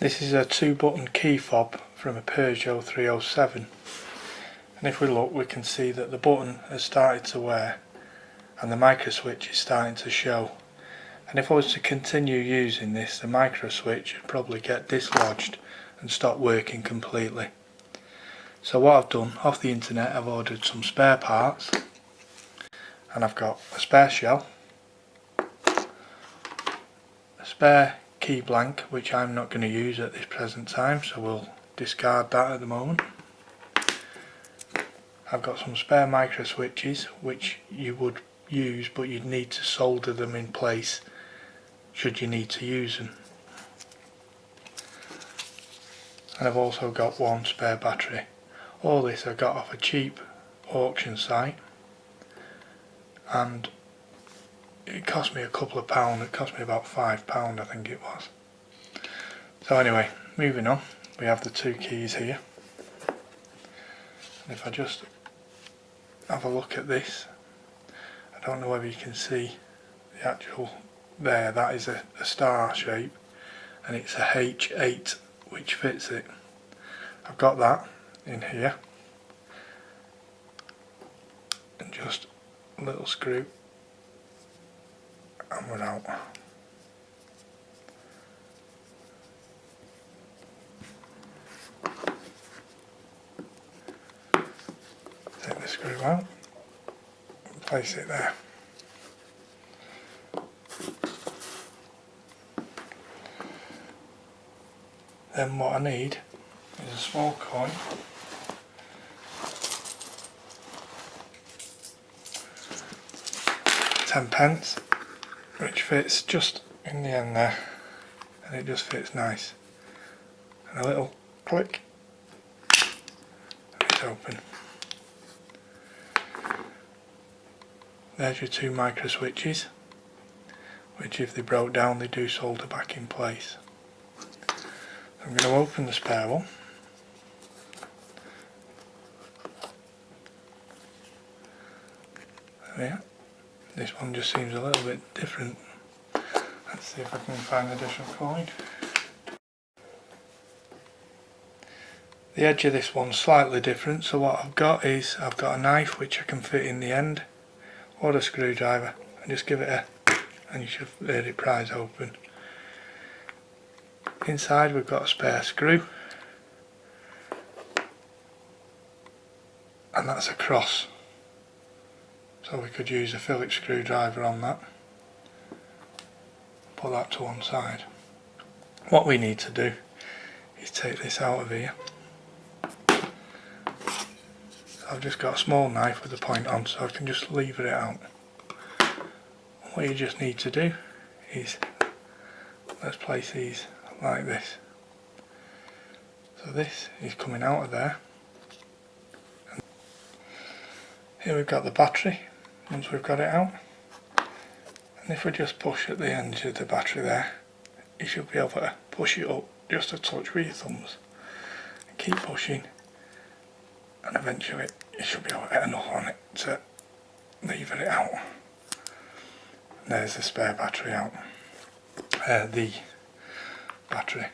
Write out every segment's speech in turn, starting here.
This is a 2-button key fob from a Peugeot 307, and if we look we can see that the button has started to wear and the micro switch is starting to show, and if I was to continue using this, the micro switch would probably get dislodged and stop working completely. So what I've done, off the internet I've ordered some spare parts, and I've got a spare shell, a spare key blank which I'm not going to use at this present time, so we'll discard that at the moment. I've got some spare micro switches which you would use, but you'd need to solder them in place should you need to use them. And I've also got one spare battery. All this I got off a cheap auction site, and it cost me a couple of pounds. It cost me about £5 I think it was. So anyway, moving on, we have the two keys here, and if I just have a look at this, I don't know whether you can see the actual there, that is a star shape, and it's a H8 which fits it. I've got that in here, and just a little screw and we're out. Take the screw out and place it there. Then what I need is a small coin, £10, which fits just in the end there, and it just fits nice, and a little click and it's open. There's your two micro switches, which if they broke down they do solder back in place. I'm going to open the spare one. There we are. This one just seems a little bit different. Let's see if I can find a different coin. The edge of this one's slightly different, so what I've got is I've got a knife which I can fit in the end, or a screwdriver, and just give it a, and you should hear it prise open. Inside we've got a spare screw, and that's a cross, so we could use a Phillips screwdriver on that. Put that to one side. What we need to do is take this out of here. So I've just got a small knife with a point on, so I can just lever it out. What you just need to do is, let's place these like this. So this is coming out of there. And here we've got the battery, once we've got it out. And if we just push at the edge of the battery there, you should be able to push it up just a touch with your thumbs. And keep pushing, and eventually you should be able to get enough on it to lever it out. And there's the spare battery out. The battery.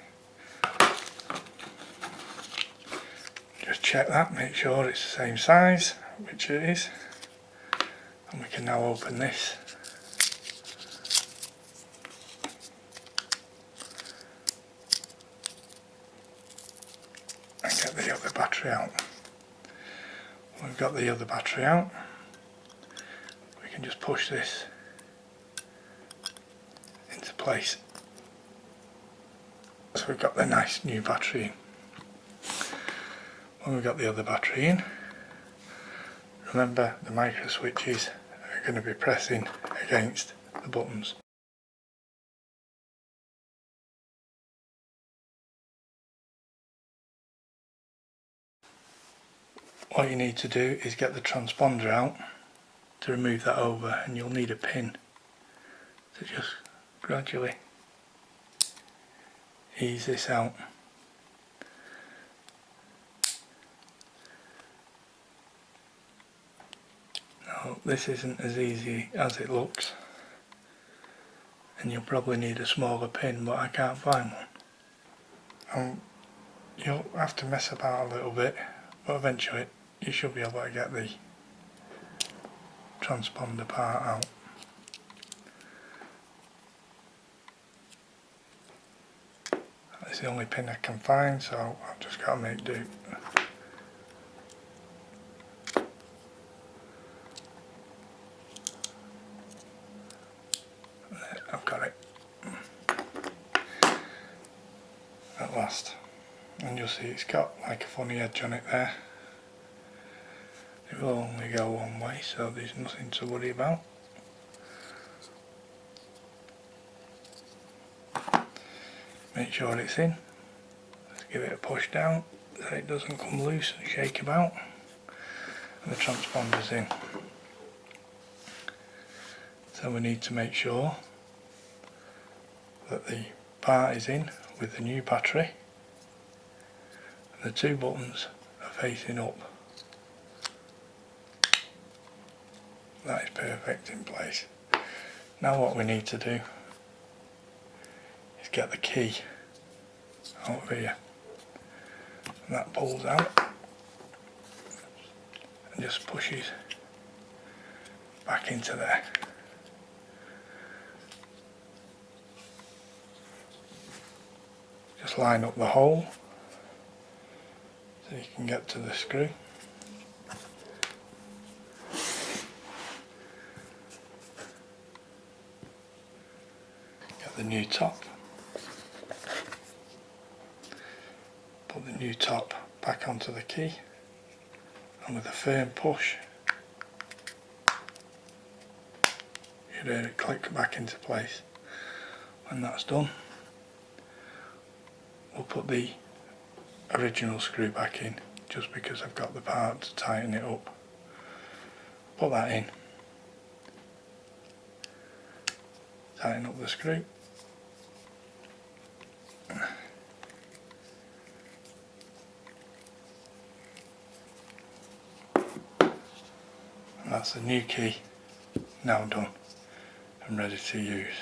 Just check that, make sure it's the same size, which it is, and we can now open this. And get the other battery out. When we've got the other battery out, we can just push this into place. So we've got the nice new battery in. When we've got the other battery in, remember the micro switches are going to be pressing against the buttons. What you need to do is get the transponder out to remove that over, and you'll need a pin to just gradually ease this out. Now this isn't as easy as it looks, and you'll probably need a smaller pin, but I can't find one. You'll have to mess about a little bit, but eventually you should be able to get the transponder part out. That's the only pin I can find, so I've just got to make do. I've got it at last, and you'll see it's got like a funny edge on it there. It will only go one way, so there's nothing to worry about. Make sure it's in. Let's give it a push down so it doesn't come loose and shake about, and the transponder's in. So we need to make sure that the part is in with the new battery, and the two buttons are facing up. That is perfect in place. Now what we need to do is get the key out of here, and that pulls out and just pushes back into there. Just line up the hole so you can get to the screw. Get the new top. Put the new top back onto the key, and with a firm push you should hear it click back into place. When that's done, we'll put the original screw back in, just because I've got the part to tighten it up. Put that in, tighten up the screw, and that's the new key now done and ready to use.